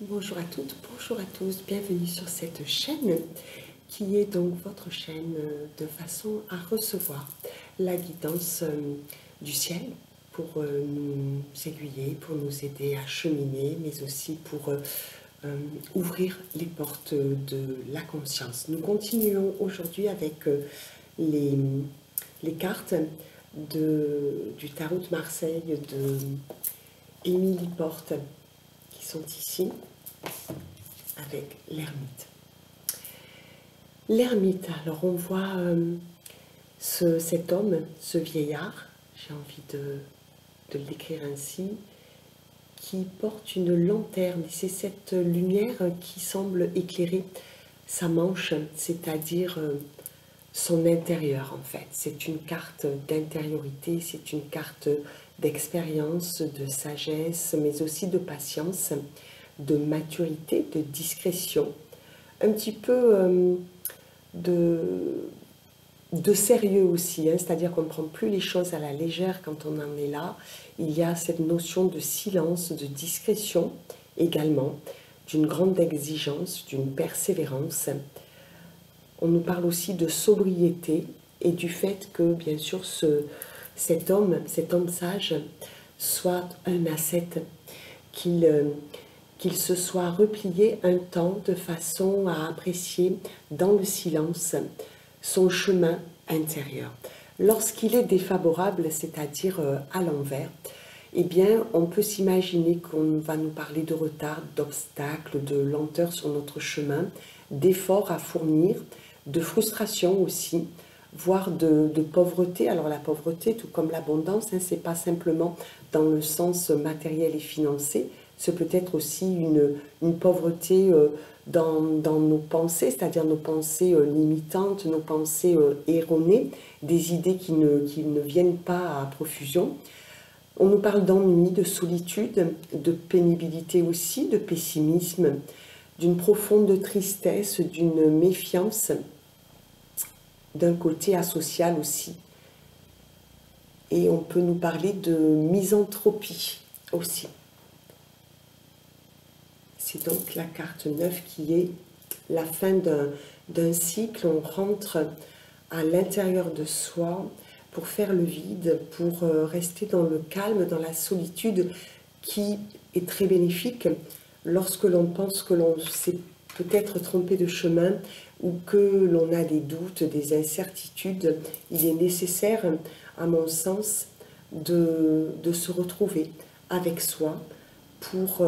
Bonjour à toutes, bonjour à tous, bienvenue sur cette chaîne qui est donc votre chaîne de façon à recevoir la guidance du ciel pour nous aiguiller, pour nous aider à cheminer, mais aussi pour ouvrir les portes de la conscience. Nous continuons aujourd'hui avec les cartes du tarot de Marseille de Émilie Porte qui sont ici avec l'ermite. L'ermite, alors on voit cet homme, ce vieillard, j'ai envie de le décrire ainsi, qui porte une lanterne, et c'est cette lumière qui semble éclairer sa manche, c'est-à-dire son intérieur en fait. C'est une carte d'intériorité, c'est une carte d'expérience, de sagesse, mais aussi de patience, de maturité, de discrétion, un petit peu de sérieux aussi, hein, c'est-à-dire qu'on ne prend plus les choses à la légère quand on en est là. Il y a cette notion de silence, de discrétion également, d'une grande exigence, d'une persévérance. On nous parle aussi de sobriété et du fait que, bien sûr, cet homme sage, soit un ascète, qu'il se soit replié un temps de façon à apprécier dans le silence son chemin intérieur. Lorsqu'il est défavorable, c'est-à-dire à l'envers, eh bien, on peut s'imaginer qu'on va nous parler de retard, d'obstacles, de lenteur sur notre chemin, d'efforts à fournir, de frustration aussi, voire de pauvreté. Alors la pauvreté, tout comme l'abondance, hein, c'est pas simplement dans le sens matériel et financier, c'est peut-être aussi une pauvreté dans nos pensées, c'est-à-dire nos pensées limitantes, nos pensées erronées, des idées qui ne viennent pas à profusion. On nous parle d'ennui, de solitude, de pénibilité aussi, de pessimisme, d'une profonde tristesse, d'une méfiance, d'un côté asocial aussi. Et on peut nous parler de misanthropie aussi. C'est donc la carte 9 qui est la fin d'un cycle. On rentre à l'intérieur de soi pour faire le vide, pour rester dans le calme, dans la solitude qui est très bénéfique lorsque l'on pense que l'on s'est peut-être trompé de chemin ou que l'on a des doutes, des incertitudes. Il est nécessaire, à mon sens, de se retrouver avec soi, pour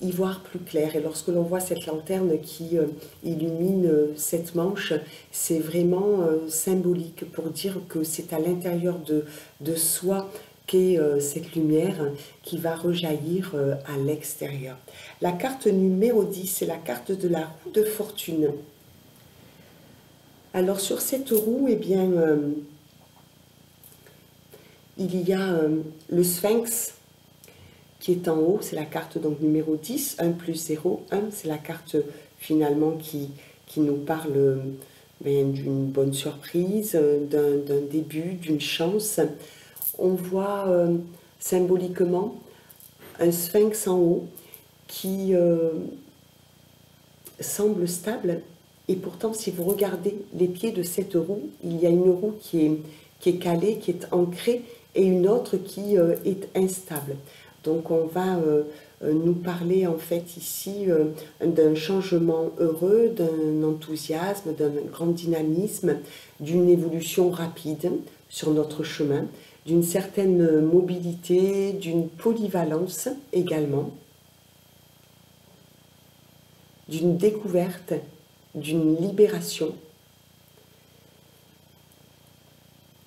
y voir plus clair. Et lorsque l'on voit cette lanterne qui illumine cette manche, c'est vraiment symbolique pour dire que c'est à l'intérieur de soi qu'est cette lumière qui va rejaillir à l'extérieur. La carte numéro 10, c'est la carte de la roue de fortune. Alors sur cette roue, eh bien, il y a le sphinx qui est en haut, c'est la carte donc numéro 10, 1 plus 0, 1, c'est la carte finalement qui nous parle d'une bonne surprise, d'un début, d'une chance. On voit symboliquement un sphinx en haut qui semble stable, et pourtant si vous regardez les pieds de cette roue, il y a une roue qui est calée, qui est ancrée, et une autre qui est instable. Donc on va nous parler en fait ici d'un changement heureux, d'un enthousiasme, d'un grand dynamisme, d'une évolution rapide sur notre chemin, d'une certaine mobilité, d'une polyvalence également, d'une découverte, d'une libération.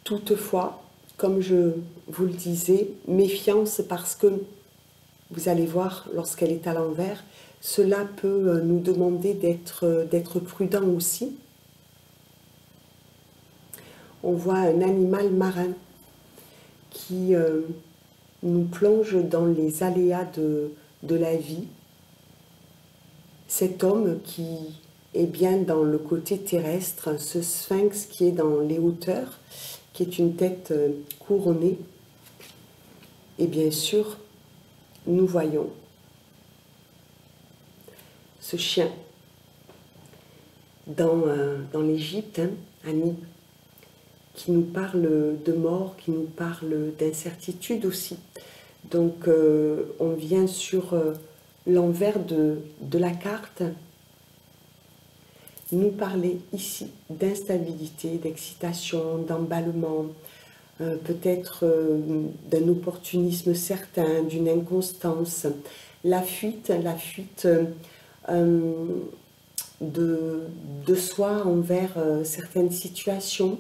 Toutefois, comme je vous le disais, méfiance parce que, vous allez voir, lorsqu'elle est à l'envers, cela peut nous demander d'être prudent aussi. On voit un animal marin qui nous plonge dans les aléas de la vie. Cet homme qui est bien dans le côté terrestre, ce sphinx qui est dans les hauteurs, qui est une tête couronnée. Et bien sûr, nous voyons ce chien dans l'Égypte, hein, Annie, qui nous parle de mort, qui nous parle d'incertitude aussi. Donc on vient sur l'envers de la carte, nous parler ici d'instabilité, d'excitation, d'emballement, peut-être d'un opportunisme certain, d'une inconstance, la fuite de soi envers certaines situations.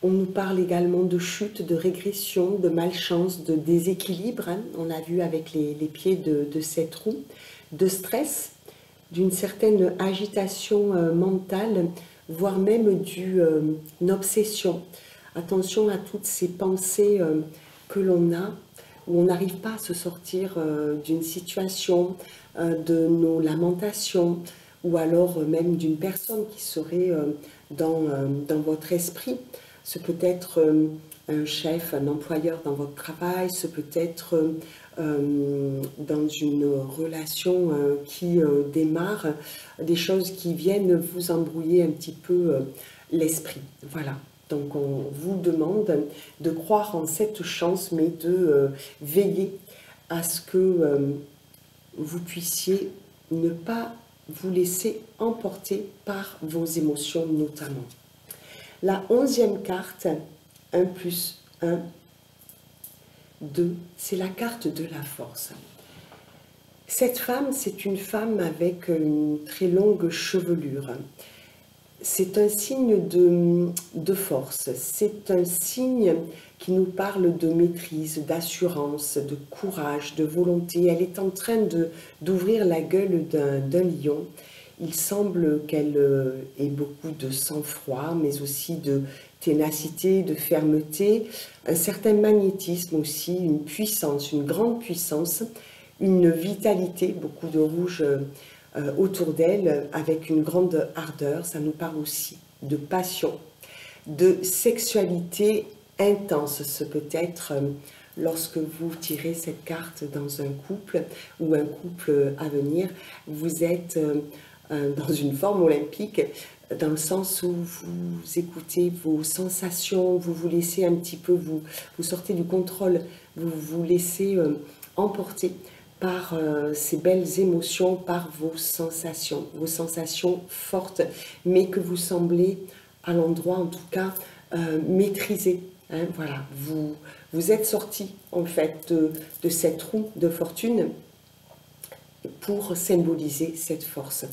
On nous parle également de chute, de régression, de malchance, de déséquilibre, hein, on l'a vu avec les pieds de cette roue, de stress, d'une certaine agitation mentale, voire même d'une obsession. Attention à toutes ces pensées que l'on a, où on n'arrive pas à se sortir d'une situation, de nos lamentations, ou alors même d'une personne qui serait dans votre esprit. Ce peut être un chef, un employeur dans votre travail, ce peut être dans une relation qui démarre, des choses qui viennent vous embrouiller un petit peu l'esprit. Voilà. Donc on vous demande de croire en cette chance, mais de veiller à ce que vous puissiez ne pas vous laisser emporter par vos émotions notamment. La 11e carte, 1 plus 1, 2, c'est la carte de la force. Cette femme, c'est une femme avec une très longue chevelure. C'est un signe de force, c'est un signe qui nous parle de maîtrise, d'assurance, de courage, de volonté. Elle est en train d'ouvrir la gueule d'un lion. Il semble qu'elle ait beaucoup de sang-froid, mais aussi de ténacité, de fermeté, un certain magnétisme aussi, une puissance, une grande puissance, une vitalité, beaucoup de rouge autour d'elle, avec une grande ardeur. Ça nous parle aussi de passion, de sexualité intense. Ce peut être lorsque vous tirez cette carte dans un couple ou un couple à venir, vous êtes dans une forme olympique, dans le sens où vous écoutez vos sensations, vous vous laissez un petit peu, vous sortez du contrôle, vous vous laissez emporter par ces belles émotions, par vos sensations fortes, mais que vous semblez, à l'endroit en tout cas, maîtriser. Hein, voilà, vous êtes sorti en fait de cette roue de fortune pour symboliser cette force.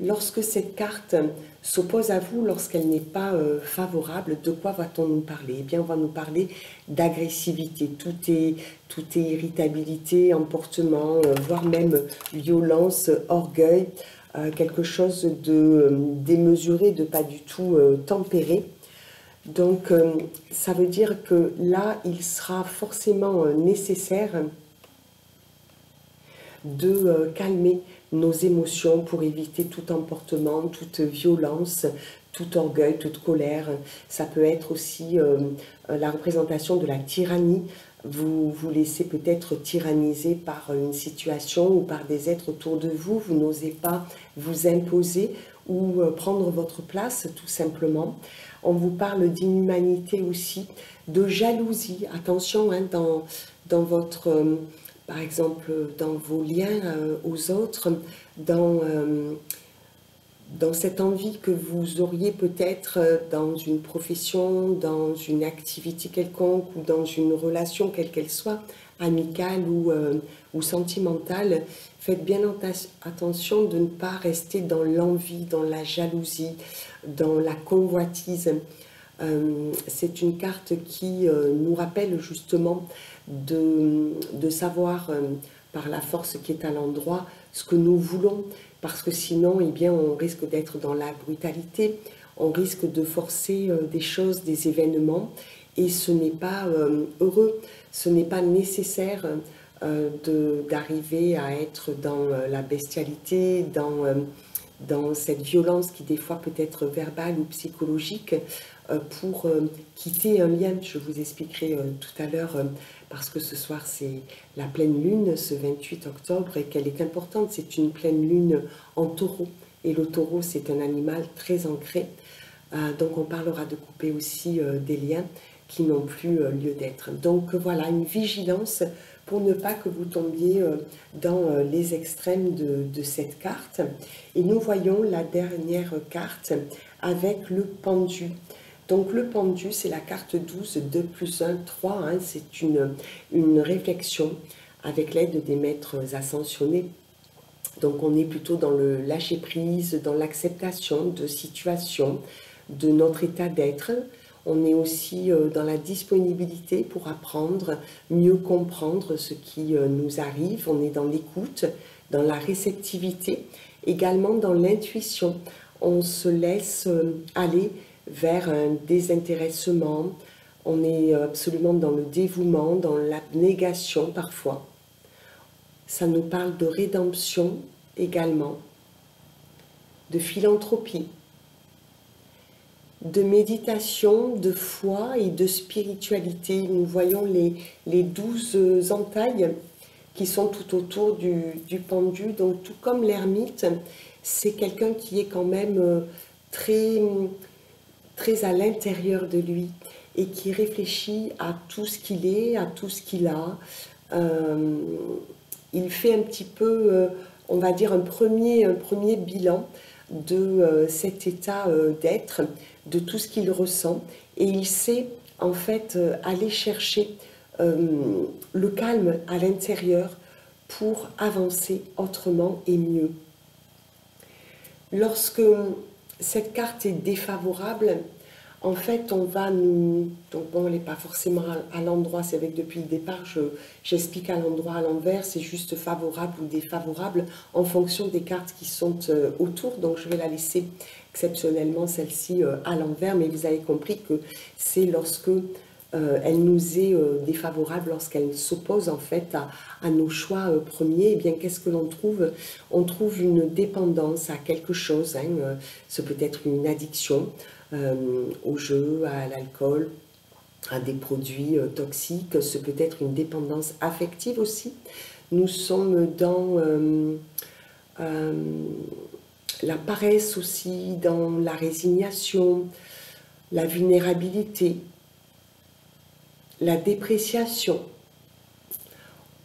Lorsque cette carte s'oppose à vous, lorsqu'elle n'est pas favorable, de quoi va-t-on nous parler? Eh bien, on va nous parler d'agressivité. Tout est irritabilité, emportement, voire même violence, orgueil, quelque chose de démesuré, de pas du tout tempéré. Donc, ça veut dire que là, il sera forcément nécessaire de calmer nos émotions pour éviter tout emportement, toute violence, tout orgueil, toute colère. Ça peut être aussi la représentation de la tyrannie. Vous vous laissez peut-être tyranniser par une situation ou par des êtres autour de vous. Vous n'osez pas vous imposer ou prendre votre place, tout simplement. On vous parle d'inhumanité aussi, de jalousie. Attention, hein, dans votre... par exemple, dans vos liens aux autres, dans cette envie que vous auriez peut-être dans une profession, dans une activité quelconque ou dans une relation, quelle qu'elle soit, amicale ou sentimentale, faites bien attention de ne pas rester dans l'envie, dans la jalousie, dans la convoitise. C'est une carte qui nous rappelle justement de savoir par la force qui est à l'endroit ce que nous voulons, parce que sinon eh bien, on risque d'être dans la brutalité, on risque de forcer des choses, des événements, et ce n'est pas heureux, ce n'est pas nécessaire d'arriver à être dans la bestialité, dans cette violence qui des fois peut être verbale ou psychologique, pour quitter un lien. Je vous expliquerai tout à l'heure, parce que ce soir c'est la pleine lune, ce 28 octobre, et qu'elle est importante. C'est une pleine lune en taureau, et le taureau c'est un animal très ancré. Donc on parlera de couper aussi des liens qui n'ont plus lieu d'être. Donc voilà, une vigilance pour ne pas que vous tombiez dans les extrêmes de cette carte. Et nous voyons la dernière carte avec le pendu. Donc le pendu, c'est la carte 12, 2 plus 1, 3. Hein, c'est une réflexion avec l'aide des maîtres ascensionnés. Donc on est plutôt dans le lâcher-prise, dans l'acceptation de situations, de notre état d'être. On est aussi dans la disponibilité pour apprendre, mieux comprendre ce qui nous arrive. On est dans l'écoute, dans la réceptivité, également dans l'intuition. On se laisse aller vers un désintéressement. On est absolument dans le dévouement, dans l'abnégation parfois. Ça nous parle de rédemption également, de philanthropie, de méditation, de foi et de spiritualité. Nous voyons les 12 entailles qui sont tout autour du pendu. Donc tout comme l'ermite, c'est quelqu'un qui est quand même très, très à l'intérieur de lui et qui réfléchit à tout ce qu'il est, à tout ce qu'il a. Il fait un petit peu, on va dire, un premier bilan de cet état d'être, de tout ce qu'il ressent, et il sait en fait aller chercher le calme à l'intérieur pour avancer autrement et mieux. Lorsque cette carte est défavorable, en fait, on va nous... Donc bon, elle n'est pas forcément à l'endroit, c'est vrai que depuis le départ, j'explique à l'endroit, à l'envers, c'est juste favorable ou défavorable en fonction des cartes qui sont autour. Donc je vais la laisser exceptionnellement celle-ci à l'envers, mais vous avez compris que c'est lorsque elle nous est défavorable, lorsqu'elle s'oppose en fait à nos choix premiers. Et bien qu'est-ce que l'on trouve? On trouve une dépendance à quelque chose, hein, ce peut être une addiction, au jeu, à l'alcool, à des produits toxiques, ce peut être une dépendance affective aussi. Nous sommes dans la paresse aussi, dans la résignation, la vulnérabilité, la dépréciation.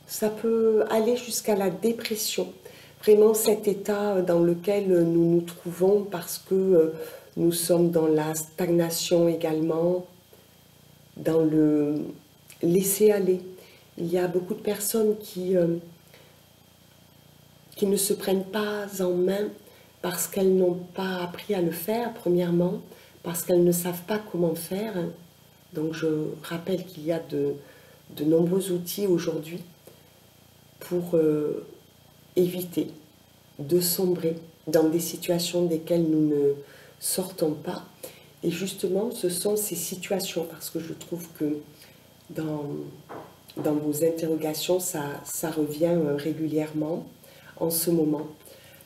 Ça peut aller jusqu'à la dépression. Vraiment cet état dans lequel nous nous trouvons parce que nous sommes dans la stagnation également, dans le laisser-aller. Il y a beaucoup de personnes qui ne se prennent pas en main parce qu'elles n'ont pas appris à le faire, premièrement, parce qu'elles ne savent pas comment faire. Donc je rappelle qu'il y a de nombreux outils aujourd'hui pour éviter de sombrer dans des situations desquelles nous ne sortons pas. Et justement, ce sont ces situations, parce que je trouve que dans vos interrogations, ça revient régulièrement en ce moment.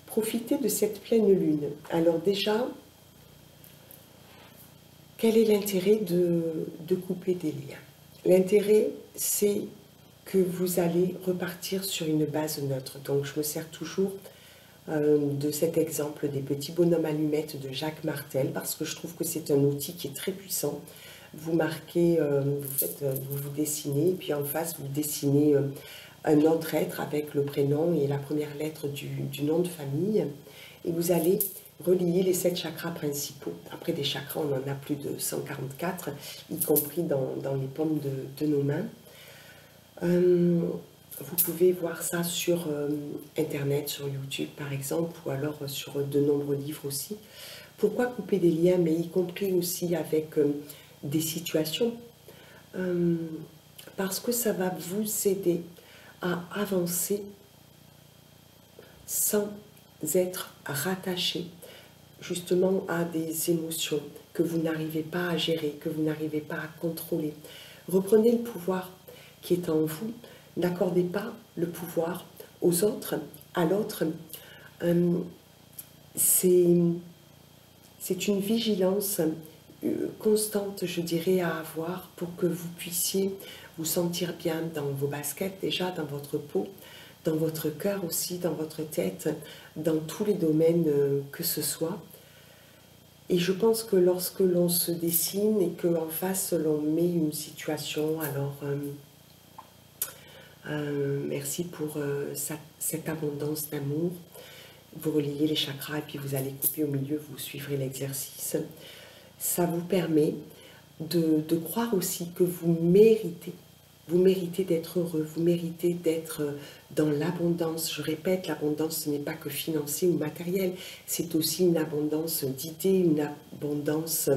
Profitez de cette pleine lune. Alors déjà, quel est l'intérêt de couper des liens? L'intérêt, c'est que vous allez repartir sur une base neutre. Donc je me sers toujours de cet exemple des petits bonhommes allumettes de Jacques Martel, parce que je trouve que c'est un outil qui est très puissant. Vous marquez, vous dessinez, et puis en face vous dessinez un autre être avec le prénom et la première lettre du nom de famille, et vous allez relier les 7 chakras principaux. Après des chakras, on en a plus de 144, y compris dans les paumes de nos mains. Vous pouvez voir ça sur Internet, sur YouTube par exemple, ou alors sur de nombreux livres aussi. Pourquoi couper des liens, mais y compris aussi avec des situations? Parce que ça va vous aider à avancer sans être rattaché justement à des émotions que vous n'arrivez pas à gérer, que vous n'arrivez pas à contrôler. Reprenez le pouvoir qui est en vous. N'accordez pas le pouvoir aux autres, à l'autre. c'est une vigilance constante, je dirais, à avoir pour que vous puissiez vous sentir bien dans vos baskets déjà, dans votre peau, dans votre cœur aussi, dans votre tête, dans tous les domaines que ce soit. Et je pense que lorsque l'on se dessine et qu'en face l'on met une situation, alors merci pour cette abondance d'amour. Vous reliez les chakras et puis vous allez couper au milieu, vous suivrez l'exercice. Ça vous permet de croire aussi que vous méritez. Vous méritez d'être heureux, vous méritez d'être dans l'abondance. Je répète, l'abondance, ce n'est pas que financier ou matériel, c'est aussi une abondance d'idées, une abondance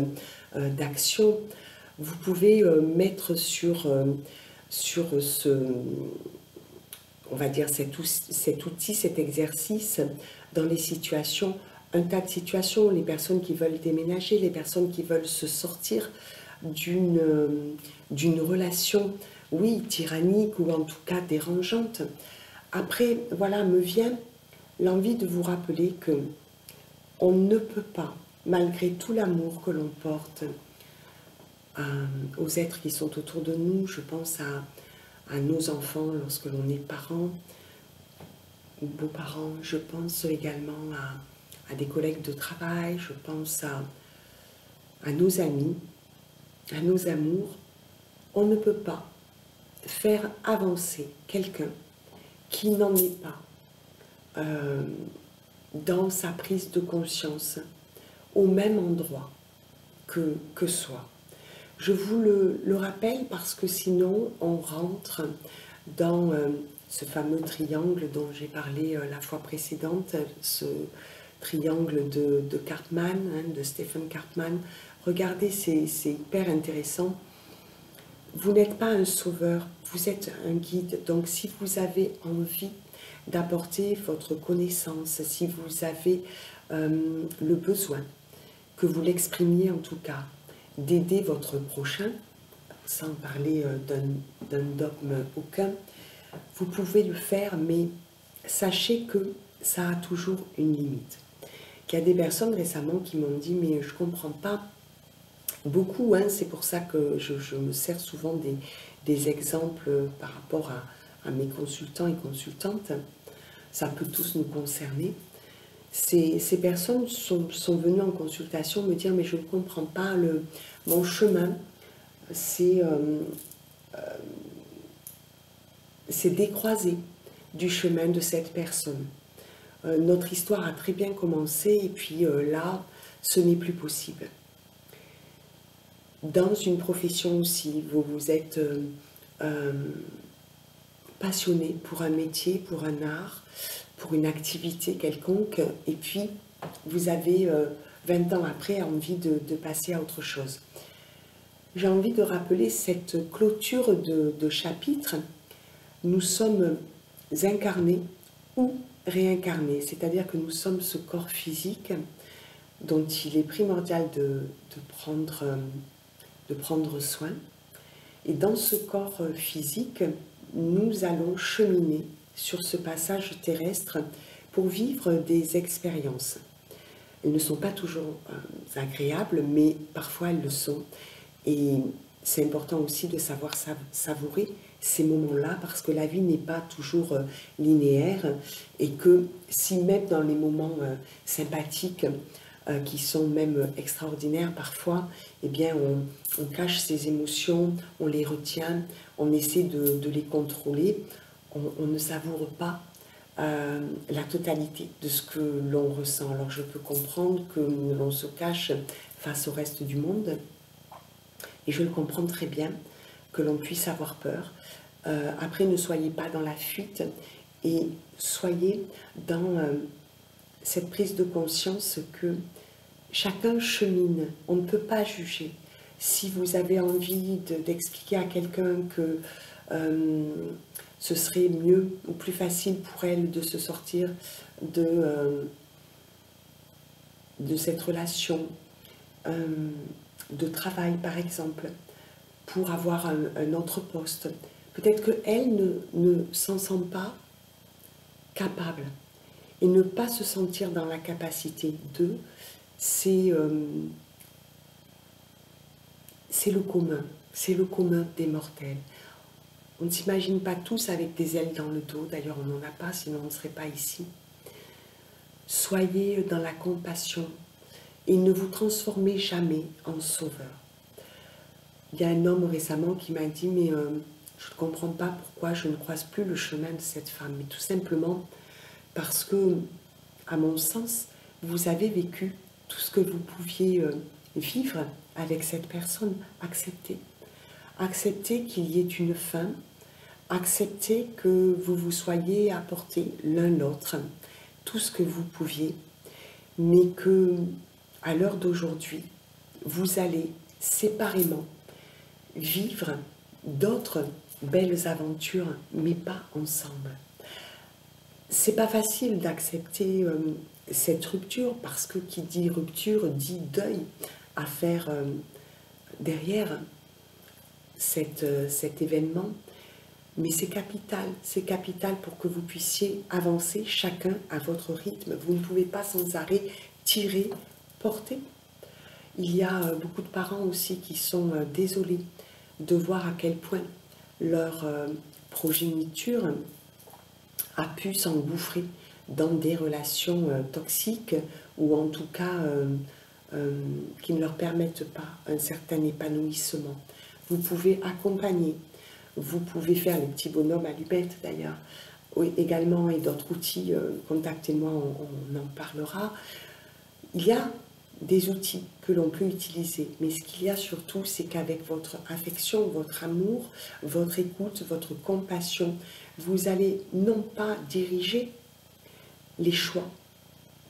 d'action. Vous pouvez mettre sur on va dire cet outil, cet exercice dans les situations, un tas de situations, les personnes qui veulent déménager, les personnes qui veulent se sortir d'une relation, oui, tyrannique ou en tout cas dérangeante. Après, voilà, me vient l'envie de vous rappeler que on ne peut pas, malgré tout l'amour que l'on porte aux êtres qui sont autour de nous, je pense à nos enfants lorsque l'on est parents ou beaux-parents, je pense également à des collègues de travail, je pense à nos amis, à nos amours. On ne peut pas faire avancer quelqu'un qui n'en est pas dans sa prise de conscience au même endroit que soi. Je vous le rappelle parce que sinon on rentre dans ce fameux triangle dont j'ai parlé la fois précédente, ce triangle de Karpman, de Stephen Karpman. Regardez, c'est hyper intéressant. Vous n'êtes pas un sauveur, vous êtes un guide. Donc si vous avez envie d'apporter votre connaissance, si vous avez le besoin, que vous l'exprimiez en tout cas, d'aider votre prochain, sans parler d'un dogme aucun, vous pouvez le faire, mais sachez que ça a toujours une limite. Il y a des personnes récemment qui m'ont dit « mais je ne comprends pas ». Beaucoup, hein, c'est pour ça que je me sers souvent des exemples par rapport à mes consultants et consultantes. Ça peut tous nous concerner. Ces personnes sont venues en consultation me dire « mais je ne comprends pas mon chemin, c'est décroisé du chemin de cette personne. Notre histoire a très bien commencé et puis là, ce n'est plus possible. » Dans une profession aussi, vous êtes passionné pour un métier, pour un art, pour une activité quelconque, et puis vous avez 20 ans après envie de passer à autre chose. J'ai envie de rappeler cette clôture de chapitre. Nous sommes incarnés ou réincarnés, c'est-à-dire que nous sommes ce corps physique dont il est primordial de prendre soin. Et dans ce corps physique, nous allons cheminer sur ce passage terrestre pour vivre des expériences. Elles ne sont pas toujours agréables, mais parfois elles le sont. Et c'est important aussi de savoir savourer ces moments-là, parce que la vie n'est pas toujours linéaire, et que si même dans les moments sympathiques, qui sont même extraordinaires parfois, eh bien on cache ses émotions, on les retient, on essaie de les contrôler, on ne savoure pas la totalité de ce que l'on ressent. Alors je peux comprendre que l'on se cache face au reste du monde, et je le comprends très bien, que l'on puisse avoir peur. Après, ne soyez pas dans la fuite, et soyez dans cette prise de conscience que chacun chemine, on ne peut pas juger. Si vous avez envie d'expliquer à quelqu'un que ce serait mieux ou plus facile pour elle de se sortir de cette relation de travail, par exemple, pour avoir un autre poste, peut-être qu'elle ne s'en sent pas capable. Et ne pas se sentir dans la capacité de, c'est c'est le commun des mortels. On ne s'imagine pas tous avec des ailes dans le dos, d'ailleurs on n'en a pas, sinon on ne serait pas ici. Soyez dans la compassion et ne vous transformez jamais en sauveur. Il y a un homme récemment qui m'a dit, mais je ne comprends pas pourquoi je ne croise plus le chemin de cette femme. Mais tout simplement parce que, à mon sens, vous avez vécu tout ce que vous pouviez vivre avec cette personne. Acceptez. Acceptez qu'il y ait une fin. Acceptez que vous vous soyez apporté l'un l'autre tout ce que vous pouviez, mais que, à l'heure d'aujourd'hui, vous allez séparément vivre d'autres belles aventures, mais pas ensemble. C'est pas facile d'accepter cette rupture, parce que qui dit rupture dit deuil à faire derrière cet événement. Mais c'est capital pour que vous puissiez avancer chacun à votre rythme. Vous ne pouvez pas sans arrêt tirer, porter. Il y a beaucoup de parents aussi qui sont désolés de voir à quel point leur progéniture a pu s'engouffrer dans des relations toxiques ou en tout cas qui ne leur permettent pas un certain épanouissement. Vous pouvez accompagner. Vous pouvez faire les petits bonhommes allumettes d'ailleurs, oui, également, et d'autres outils, contactez-moi, on en parlera. Il y a des outils que l'on peut utiliser, mais ce qu'il y a surtout, c'est qu'avec votre affection, votre amour, votre écoute, votre compassion, vous allez non pas diriger les choix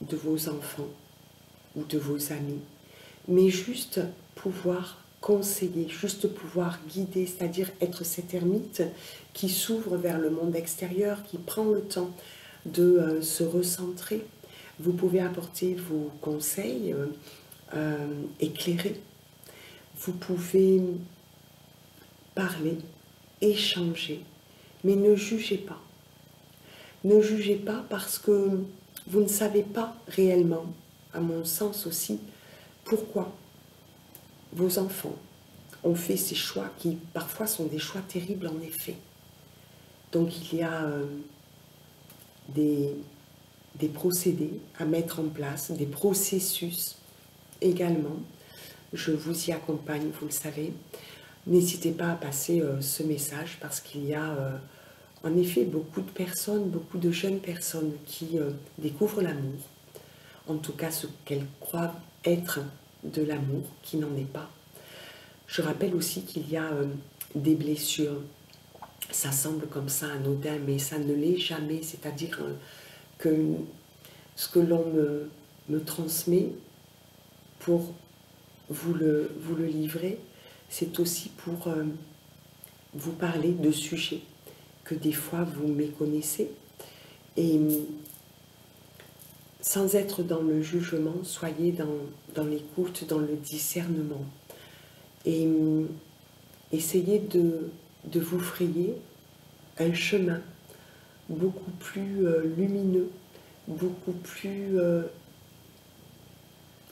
de vos enfants ou de vos amis, mais juste pouvoir conseiller, juste pouvoir guider, c'est-à-dire être cet ermite qui s'ouvre vers le monde extérieur, qui prend le temps de se recentrer. Vous pouvez apporter vos conseils éclairés. Vous pouvez parler, échanger, mais ne jugez pas. Ne jugez pas parce que vous ne savez pas réellement, à mon sens aussi, pourquoi vos enfants ont fait ces choix qui parfois sont des choix terribles en effet. Donc il y a des procédés à mettre en place, des processus également. Je vous y accompagne, vous le savez. N'hésitez pas à passer ce message parce qu'il y a en effet beaucoup de personnes, beaucoup de jeunes personnes qui découvrent l'amour, en tout cas ce qu'elles croient être de l'amour, qui n'en est pas. Je rappelle aussi qu'il y a des blessures. Ça semble comme ça anodin, mais ça ne l'est jamais. C'est-à-dire que ce que l'on me transmet pour vous le livrer, c'est aussi pour vous parler de sujets que des fois vous méconnaissez. Et sans être dans le jugement, soyez dans l'écoute, dans le discernement. Et essayez de vous frayer un chemin beaucoup plus lumineux, beaucoup plus,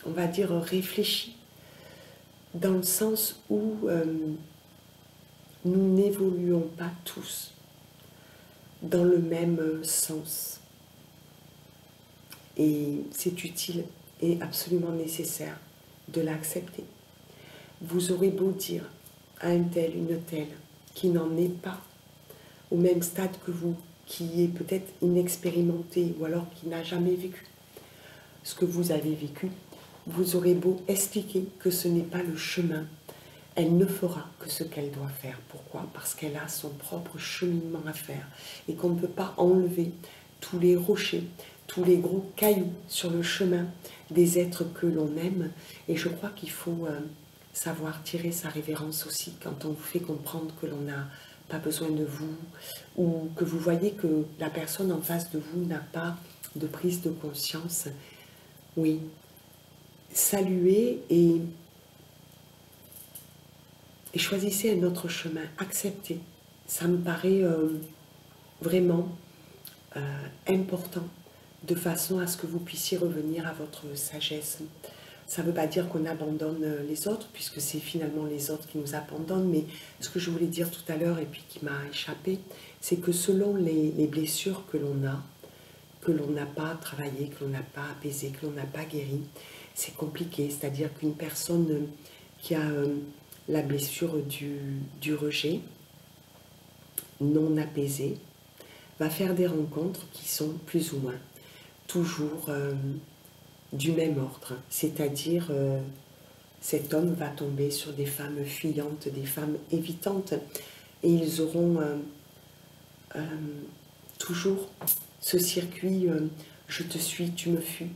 on va dire, réfléchi, dans le sens où nous n'évoluons pas tous dans le même sens. Et c'est utile et absolument nécessaire de l'accepter. Vous aurez beau dire à un tel, une telle, qui n'en est pas au même stade que vous, qui est peut-être inexpérimenté ou alors qui n'a jamais vécu ce que vous avez vécu, vous aurez beau expliquer que ce n'est pas le chemin, elle ne fera que ce qu'elle doit faire. Pourquoi? Parce qu'elle a son propre cheminement à faire et qu'on ne peut pas enlever tous les rochers, tous les gros cailloux sur le chemin des êtres que l'on aime. Et je crois qu'il faut savoir tirer sa révérence aussi quand on vous fait comprendre que l'on n'a pas besoin de vous ou que vous voyez que la personne en face de vous n'a pas de prise de conscience. Oui, saluez et choisissez un autre chemin, acceptez. Ça me paraît vraiment important de façon à ce que vous puissiez revenir à votre sagesse. Ça ne veut pas dire qu'on abandonne les autres, puisque c'est finalement les autres qui nous abandonnent, mais ce que je voulais dire tout à l'heure et puis qui m'a échappé, c'est que selon les blessures que l'on n'a pas travaillé, que l'on n'a pas apaisé, que l'on n'a pas guéri, c'est compliqué. C'est-à-dire qu'une personne qui a la blessure du rejet non apaisée va faire des rencontres qui sont plus ou moins toujours du même ordre. C'est-à-dire, cet homme va tomber sur des femmes fuyantes, des femmes évitantes, et ils auront toujours ce circuit je te suis, tu me fuis,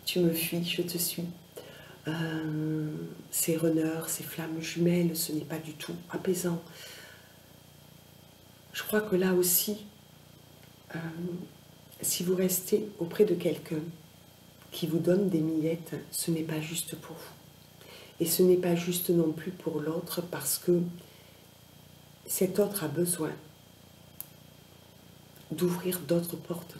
tu me fuis, je te suis. Ces renards, ces flammes jumelles, ce n'est pas du tout apaisant. Je crois que là aussi, si vous restez auprès de quelqu'un qui vous donne des miettes, ce n'est pas juste pour vous. Et ce n'est pas juste non plus pour l'autre, parce que cet autre a besoin d'ouvrir d'autres portes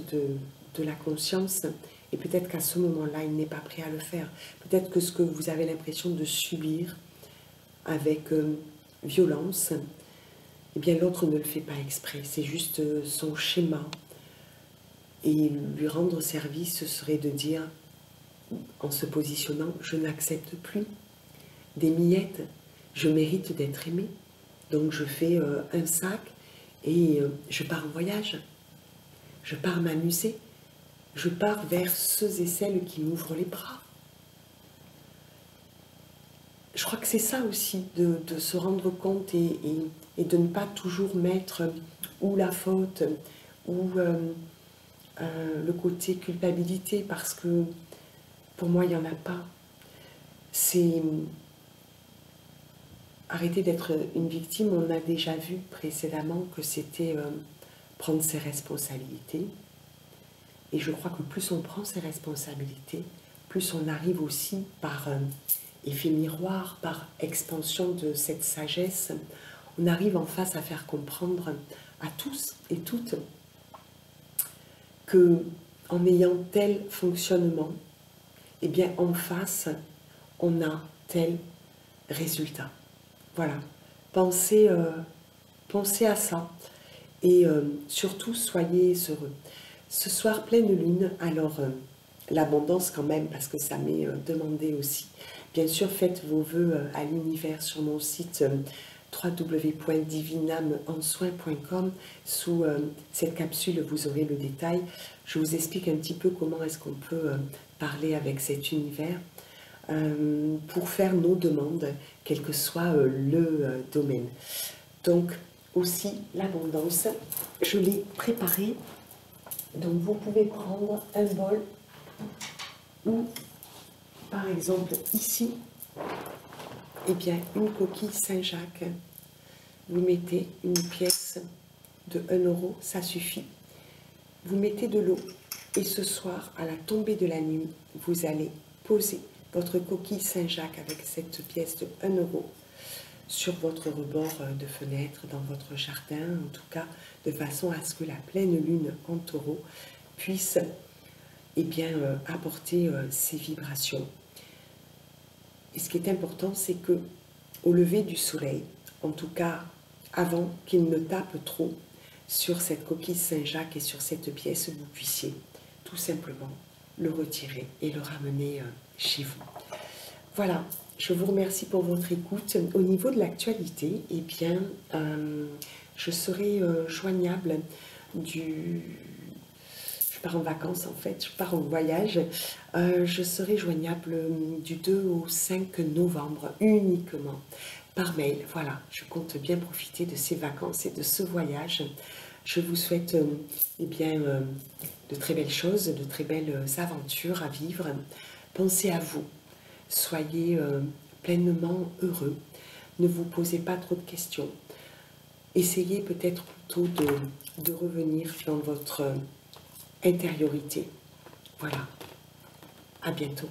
de la conscience, et peut-être qu'à ce moment-là, il n'est pas prêt à le faire. Peut-être que ce que vous avez l'impression de subir avec violence, eh bien l'autre ne le fait pas exprès, c'est juste son schéma. Et lui rendre service, ce serait de dire, en se positionnant, je n'accepte plus des miettes, je mérite d'être aimé, donc je fais un sac et je pars en voyage, je pars m'amuser, je pars vers ceux et celles qui m'ouvrent les bras. Je crois que c'est ça aussi, de se rendre compte et de ne pas toujours mettre ou la faute ou le côté culpabilité, parce que pour moi il n'y en a pas. C'est arrêter d'être une victime. On a déjà vu précédemment que c'était prendre ses responsabilités, et je crois que plus on prend ses responsabilités, plus on arrive aussi par effet miroir, par expansion de cette sagesse, on arrive en face à faire comprendre à tous et toutes que en ayant tel fonctionnement, eh bien en face, on a tel résultat. Voilà, pensez à ça, et surtout soyez heureux. Ce soir, pleine lune, alors l'abondance quand même, parce que ça m'est demandé aussi. Bien sûr, faites vos vœux à l'univers sur mon site www.divinameensoin.com. Sous cette capsule, vous aurez le détail. Je vous explique un petit peu comment est-ce qu'on peut parler avec cet univers pour faire nos demandes, quel que soit le domaine. Donc, aussi, l'abondance, je l'ai préparée. Donc, vous pouvez prendre un bol ou, par exemple, ici, eh bien, une coquille Saint-Jacques. Vous mettez une pièce de 1 €, ça suffit. Vous mettez de l'eau et ce soir, à la tombée de la nuit, vous allez poser votre coquille Saint-Jacques avec cette pièce de 1 € sur votre rebord de fenêtre, dans votre jardin, en tout cas, de façon à ce que la pleine lune en taureau puisse eh bien, apporter ces vibrations. Et ce qui est important, c'est que au lever du soleil, en tout cas avant qu'il ne tape trop sur cette coquille Saint-Jacques et sur cette pièce, vous puissiez tout simplement le retirer et le ramener chez vous. Voilà, je vous remercie pour votre écoute. Au niveau de l'actualité, eh bien, je serai joignable je pars en vacances en fait, je pars en voyage. Je serai joignable du 2 au 5 novembre uniquement par mail. Voilà, je compte bien profiter de ces vacances et de ce voyage. Je vous souhaite eh bien, de très belles choses, de très belles aventures à vivre. Pensez à vous, soyez pleinement heureux, ne vous posez pas trop de questions. Essayez peut-être plutôt de revenir dans votre intériorité. Voilà, à bientôt.